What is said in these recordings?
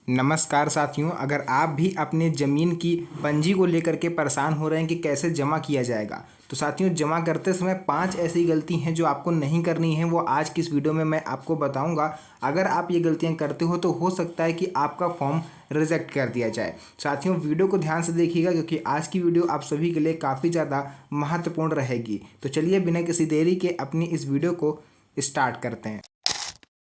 नमस्कार साथियों, अगर आप भी अपने ज़मीन की पंजी को लेकर के परेशान हो रहे हैं कि कैसे जमा किया जाएगा, तो साथियों जमा करते समय 5 ऐसी गलती हैं जो आपको नहीं करनी है, वो आज की इस वीडियो में मैं आपको बताऊंगा। अगर आप ये गलतियां करते हो तो हो सकता है कि आपका फॉर्म रिजेक्ट कर दिया जाए। साथियों वीडियो को ध्यान से देखिएगा क्योंकि आज की वीडियो आप सभी के लिए काफ़ी ज़्यादा महत्वपूर्ण रहेगी। तो चलिए बिना किसी देरी के अपनी इस वीडियो को स्टार्ट करते हैं।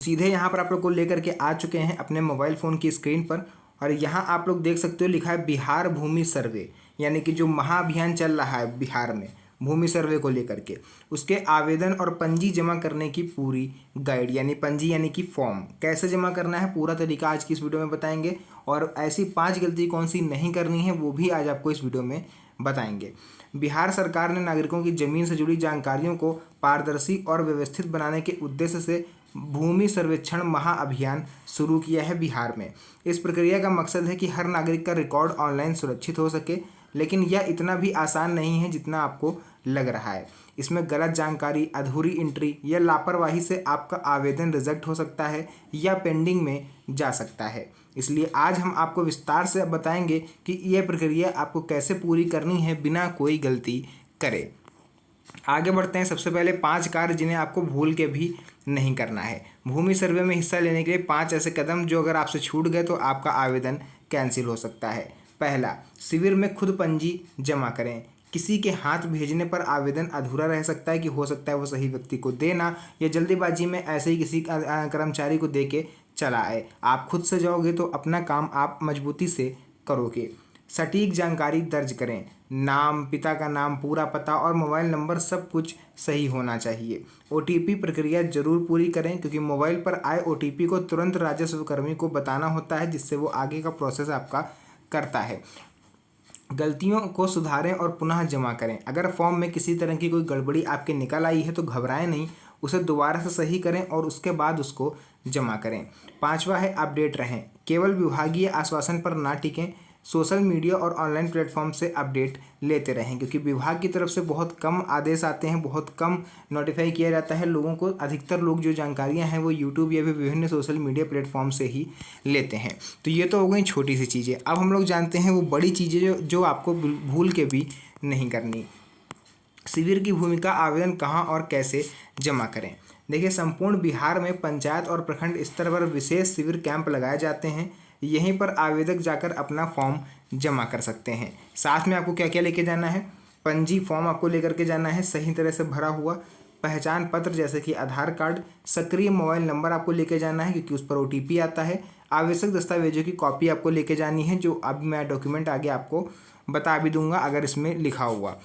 सीधे यहाँ पर आप लोग को लेकर के आ चुके हैं अपने मोबाइल फ़ोन की स्क्रीन पर, और यहाँ आप लोग देख सकते हो लिखा है बिहार भूमि सर्वे, यानी कि जो महाअभियान चल रहा है बिहार में भूमि सर्वे को लेकर के, उसके आवेदन और पंजी जमा करने की पूरी गाइड, यानी पंजी यानी कि फॉर्म कैसे जमा करना है पूरा तरीका आज की इस वीडियो में बताएंगे। और ऐसी 5 गलती कौन सी नहीं करनी है वो भी आज आपको इस वीडियो में बताएंगे। बिहार सरकार ने नागरिकों की जमीन से जुड़ी जानकारियों को पारदर्शी और व्यवस्थित बनाने के उद्देश्य से भूमि सर्वेक्षण महाअभियान शुरू किया है बिहार में। इस प्रक्रिया का मकसद है कि हर नागरिक का रिकॉर्ड ऑनलाइन सुरक्षित हो सके, लेकिन यह इतना भी आसान नहीं है जितना आपको लग रहा है। इसमें गलत जानकारी, अधूरी एंट्री या लापरवाही से आपका आवेदन रिजेक्ट हो सकता है या पेंडिंग में जा सकता है। इसलिए आज हम आपको विस्तार से बताएंगे कि यह प्रक्रिया आपको कैसे पूरी करनी है बिना कोई गलती करे। आगे बढ़ते हैं। सबसे पहले 5 कार्य जिन्हें आपको भूल के भी नहीं करना है। भूमि सर्वे में हिस्सा लेने के लिए 5 ऐसे कदम जो अगर आपसे छूट गए तो आपका आवेदन कैंसिल हो सकता है। पहला, शिविर में खुद पंजी जमा करें। किसी के हाथ भेजने पर आवेदन अधूरा रह सकता है कि हो सकता है वो सही व्यक्ति को देना या जल्दीबाजी में ऐसे ही किसी कर्मचारी को दे के चला आए। आप खुद से जाओगे तो अपना काम आप मजबूती से करोगे। सटीक जानकारी दर्ज करें। नाम, पिता का नाम, पूरा पता और मोबाइल नंबर सब कुछ सही होना चाहिए। ओटीपी प्रक्रिया जरूर पूरी करें क्योंकि मोबाइल पर आए ओटीपी को तुरंत राजस्व कर्मी को बताना होता है, जिससे वो आगे का प्रोसेस आपका करता है। गलतियों को सुधारें और पुनः जमा करें। अगर फॉर्म में किसी तरह की कोई गड़बड़ी आपके निकल आई है तो घबराएं नहीं, उसे दोबारा से सही करें और उसके बाद उसको जमा करें। 5वां है अपडेट रहें। केवल विभागीय आश्वासन पर ना टिकें। सोशल मीडिया और ऑनलाइन प्लेटफॉर्म से अपडेट लेते रहें क्योंकि विभाग की तरफ से बहुत कम आदेश आते हैं, बहुत कम नोटिफाई किया जाता है लोगों को। अधिकतर लोग जो जानकारियां हैं वो यूट्यूब या फिर विभिन्न सोशल मीडिया प्लेटफॉर्म से ही लेते हैं। तो ये तो हो गई छोटी सी चीज़ें। अब हम लोग जानते हैं वो बड़ी चीज़ें जो आपको भूल के भी नहीं करनी। शिविर की भूमिका, आवेदन कहाँ और कैसे जमा करें। देखिए, संपूर्ण बिहार में पंचायत और प्रखंड स्तर पर विशेष शिविर कैंप लगाए जाते हैं। यहीं पर आवेदक जाकर अपना फॉर्म जमा कर सकते हैं। साथ में आपको क्या क्या लेके जाना है? पंजी फॉर्म आपको लेकर के जाना है सही तरह से भरा हुआ, पहचान पत्र जैसे कि आधार कार्ड, सक्रिय मोबाइल नंबर आपको लेके जाना है क्योंकि उस पर ओटीपी आता है। आवश्यक दस्तावेजों की कॉपी आपको लेके जानी है, जो अब मैं डॉक्यूमेंट आगे आपको बता भी दूंगा अगर इसमें लिखा हुआ।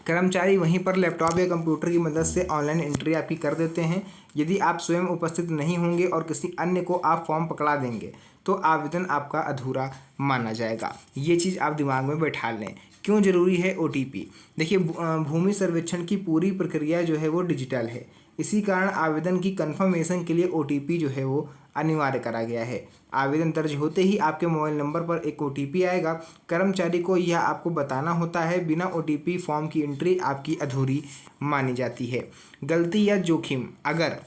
कर्मचारी वहीं पर लैपटॉप या कंप्यूटर की मदद से ऑनलाइन एंट्री आपकी कर देते हैं। यदि आप स्वयं उपस्थित नहीं होंगे और किसी अन्य को आप फॉर्म पकड़ा देंगे तो आवेदन आपका अधूरा माना जाएगा। ये चीज़ आप दिमाग में बैठा लें। क्यों जरूरी है ओटीपी? देखिए, भूमि सर्वेक्षण की पूरी प्रक्रिया जो है वो डिजिटल है। इसी कारण आवेदन की कंफर्मेशन के लिए ओटीपी जो है वो अनिवार्य करा गया है। आवेदन दर्ज होते ही आपके मोबाइल नंबर पर एक ओटीपी आएगा। कर्मचारी को यह आपको बताना होता है। बिना ओटीपी फॉर्म की एंट्री आपकी अधूरी मानी जाती है। गलती या जोखिम, अगर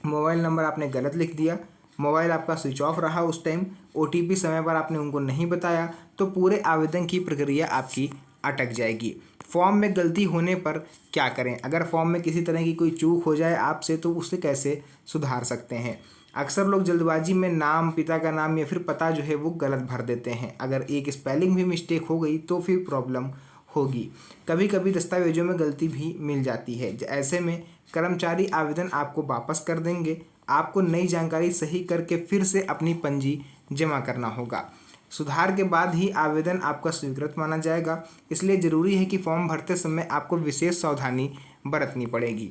मोबाइल नंबर आपने गलत लिख दिया, मोबाइल आपका स्विच ऑफ रहा उस टाइम, ओटीपी समय पर आपने उनको नहीं बताया, तो पूरे आवेदन की प्रक्रिया आपकी अटक जाएगी। फॉर्म में गलती होने पर क्या करें? अगर फॉर्म में किसी तरह की कोई चूक हो जाए आपसे तो उसे कैसे सुधार सकते हैं? अक्सर लोग जल्दबाजी में नाम, पिता का नाम या फिर पता जो है वो गलत भर देते हैं। अगर एक स्पेलिंग भी मिस्टेक हो गई तो फिर प्रॉब्लम होगी। कभी कभी दस्तावेजों में गलती भी मिल जाती है। ऐसे में कर्मचारी आवेदन आपको वापस कर देंगे। आपको नई जानकारी सही करके फिर से अपनी पंजी जमा करना होगा। सुधार के बाद ही आवेदन आपका स्वीकृत माना जाएगा। इसलिए ज़रूरी है कि फॉर्म भरते समय आपको विशेष सावधानी बरतनी पड़ेगी।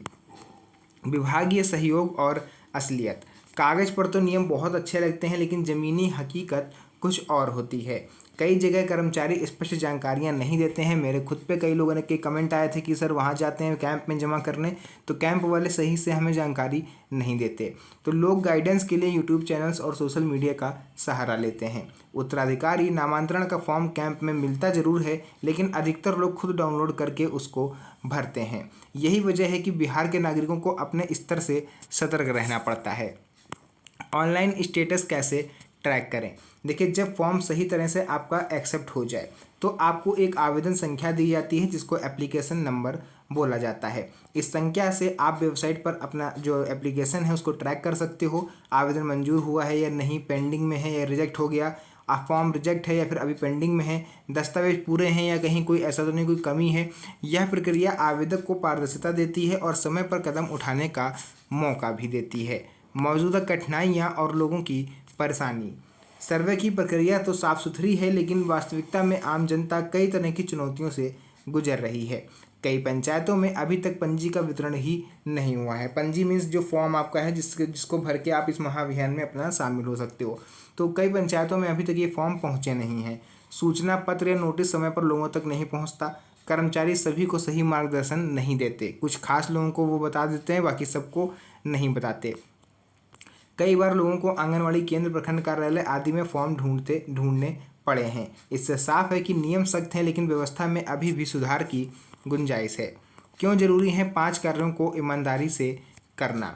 विभागीय सहयोग और असलियत, कागज़ पर तो नियम बहुत अच्छे लगते हैं लेकिन ज़मीनी हकीकत कुछ और होती है। कई जगह कर्मचारी स्पष्ट जानकारियां नहीं देते हैं। मेरे खुद पे कई लोगों ने के कमेंट आए थे कि सर वहाँ जाते हैं कैंप में जमा करने तो कैंप वाले सही से हमें जानकारी नहीं देते। तो लोग गाइडेंस के लिए यूट्यूब चैनल्स और सोशल मीडिया का सहारा लेते हैं। उत्तराधिकारी नामांतरण का फॉर्म कैंप में मिलता ज़रूर है लेकिन अधिकतर लोग खुद डाउनलोड करके उसको भरते हैं। यही वजह है कि बिहार के नागरिकों को अपने स्तर से सतर्क रहना पड़ता है। ऑनलाइन स्टेटस कैसे ट्रैक करें। देखिए, जब फॉर्म सही तरह से आपका एक्सेप्ट हो जाए तो आपको एक आवेदन संख्या दी जाती है जिसको एप्लीकेशन नंबर बोला जाता है। इस संख्या से आप वेबसाइट पर अपना जो एप्लीकेशन है उसको ट्रैक कर सकते हो, आवेदन मंजूर हुआ है या नहीं, पेंडिंग में है या रिजेक्ट हो गया, फॉर्म रिजेक्ट है या फिर अभी पेंडिंग में है, दस्तावेज पूरे हैं या कहीं कोई ऐसा तो नहीं कोई कमी है। यह प्रक्रिया आवेदक को पारदर्शिता देती है और समय पर कदम उठाने का मौका भी देती है। मौजूदा कठिनाइयाँ और लोगों की परेशानी। सर्वे की प्रक्रिया तो साफ सुथरी है, लेकिन वास्तविकता में आम जनता कई तरह की चुनौतियों से गुजर रही है। कई पंचायतों में अभी तक पंजी का वितरण ही नहीं हुआ है। पंजी मीन्स जो फॉर्म आपका है जिसको भर के आप इस महाअभियान में अपना शामिल हो सकते हो। तो कई पंचायतों में अभी तक ये फॉर्म पहुँचे नहीं हैं। सूचना पत्र या नोटिस समय पर लोगों तक नहीं पहुँचता। कर्मचारी सभी को सही मार्गदर्शन नहीं देते। कुछ खास लोगों को वो बता देते हैं, बाकी सबको नहीं बताते। कई बार लोगों को आंगनवाड़ी केंद्र, प्रखंड कार्यालय आदि में फॉर्म ढूंढने पड़े हैं। इससे साफ है कि नियम सख्त हैं, लेकिन व्यवस्था में अभी भी सुधार की गुंजाइश है। क्यों जरूरी है 5 कार्यों को ईमानदारी से करना?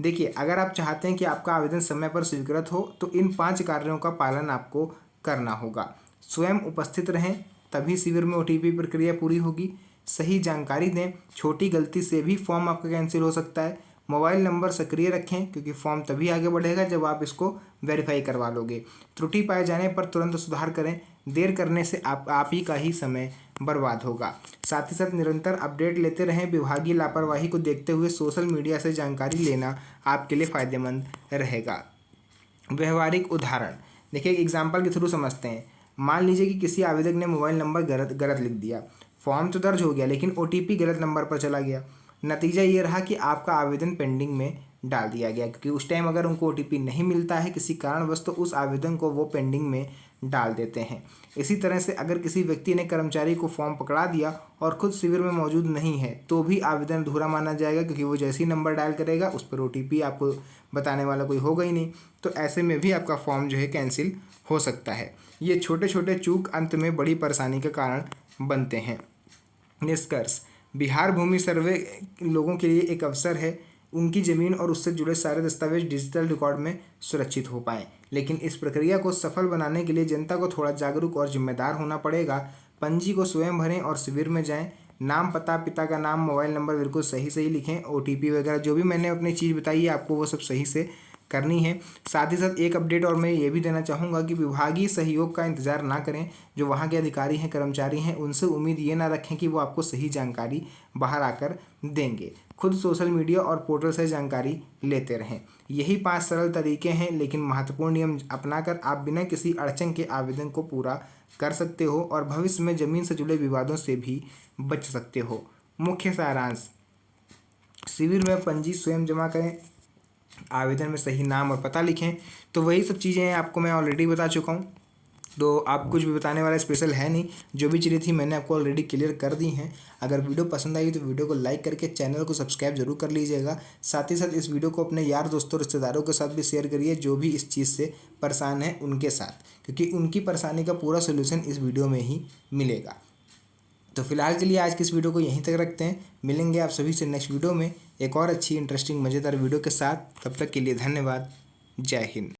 देखिए, अगर आप चाहते हैं कि आपका आवेदन समय पर स्वीकृत हो तो इन 5 कार्यों का पालन आपको करना होगा। स्वयं उपस्थित रहें, तभी शिविर में OTP प्रक्रिया पूरी होगी। सही जानकारी दें, छोटी गलती से भी फॉर्म आपका कैंसिल हो सकता है। मोबाइल नंबर सक्रिय रखें, क्योंकि फॉर्म तभी आगे बढ़ेगा जब आप इसको वेरीफाई करवा लोगे। त्रुटि पाए जाने पर तुरंत सुधार करें, देर करने से आप ही का ही समय बर्बाद होगा। साथ ही साथ निरंतर अपडेट लेते रहें। विभागीय लापरवाही को देखते हुए सोशल मीडिया से जानकारी लेना आपके लिए फ़ायदेमंद रहेगा। व्यवहारिक उदाहरण देखिए, एग्जाम्पल के थ्रू समझते हैं। मान लीजिए कि किसी आवेदक ने मोबाइल नंबर गलत लिख दिया। फॉर्म तो दर्ज हो गया, लेकिन OTP गलत नंबर पर चला गया। नतीजा ये रहा कि आपका आवेदन पेंडिंग में डाल दिया गया, क्योंकि उस टाइम अगर उनको OTP नहीं मिलता है किसी कारणवश तो उस आवेदन को वो पेंडिंग में डाल देते हैं। इसी तरह से अगर किसी व्यक्ति ने कर्मचारी को फॉर्म पकड़ा दिया और खुद शिविर में मौजूद नहीं है तो भी आवेदन अधूरा माना जाएगा, क्योंकि वो जैसे ही नंबर डायल करेगा उस पर OTP आपको बताने वाला कोई होगा ही नहीं। तो ऐसे में भी आपका फॉर्म जो है कैंसिल हो सकता है। ये छोटे छोटे चूक अंत में बड़ी परेशानी का कारण बनते हैं। निष्कर्ष, बिहार भूमि सर्वे लोगों के लिए एक अवसर है। उनकी ज़मीन और उससे जुड़े सारे दस्तावेज डिजिटल रिकॉर्ड में सुरक्षित हो पाएँ, लेकिन इस प्रक्रिया को सफल बनाने के लिए जनता को थोड़ा जागरूक और जिम्मेदार होना पड़ेगा। पंजी को स्वयं भरें और शिविर में जाएं। नाम, पता, पिता का नाम, मोबाइल नंबर बिल्कुल सही लिखें। OTP वगैरह जो भी मैंने अपनी चीज़ बताई है आपको वो सब सही से करनी है। साथ ही साथ एक अपडेट और मैं ये भी देना चाहूँगा कि विभागीय सहयोग का इंतज़ार ना करें। जो वहाँ के अधिकारी हैं, कर्मचारी हैं, उनसे उम्मीद ये ना रखें कि वो आपको सही जानकारी बाहर आकर देंगे। खुद सोशल मीडिया और पोर्टल से जानकारी लेते रहें। यही 5 सरल तरीके हैं, लेकिन महत्वपूर्ण नियम अपनाकर आप बिना किसी अड़चन के आवेदन को पूरा कर सकते हो और भविष्य में ज़मीन से जुड़े विवादों से भी बच सकते हो। मुख्य सारांश, शिविर में पंजी स्वयं जमा करें, आवेदन में सही नाम और पता लिखें। तो वही सब चीज़ें आपको मैं ऑलरेडी बता चुका हूँ, तो आप कुछ भी बताने वाला स्पेशल है नहीं। जो भी चीज़ें थी मैंने आपको ऑलरेडी क्लियर कर दी हैं। अगर वीडियो पसंद आई तो वीडियो को लाइक करके चैनल को सब्सक्राइब जरूर कर लीजिएगा। साथ ही साथ इस वीडियो को अपने यार दोस्तों, रिश्तेदारों के साथ भी शेयर करिए जो भी इस चीज़ से परेशान है उनके साथ, क्योंकि उनकी परेशानी का पूरा सोल्यूशन इस वीडियो में ही मिलेगा। तो फिलहाल के लिए आज की इस वीडियो को यहीं तक रखते हैं। मिलेंगे आप सभी से नेक्स्ट वीडियो में एक और अच्छी इंटरेस्टिंग मज़ेदार वीडियो के साथ। तब तक के लिए धन्यवाद। जय हिंद।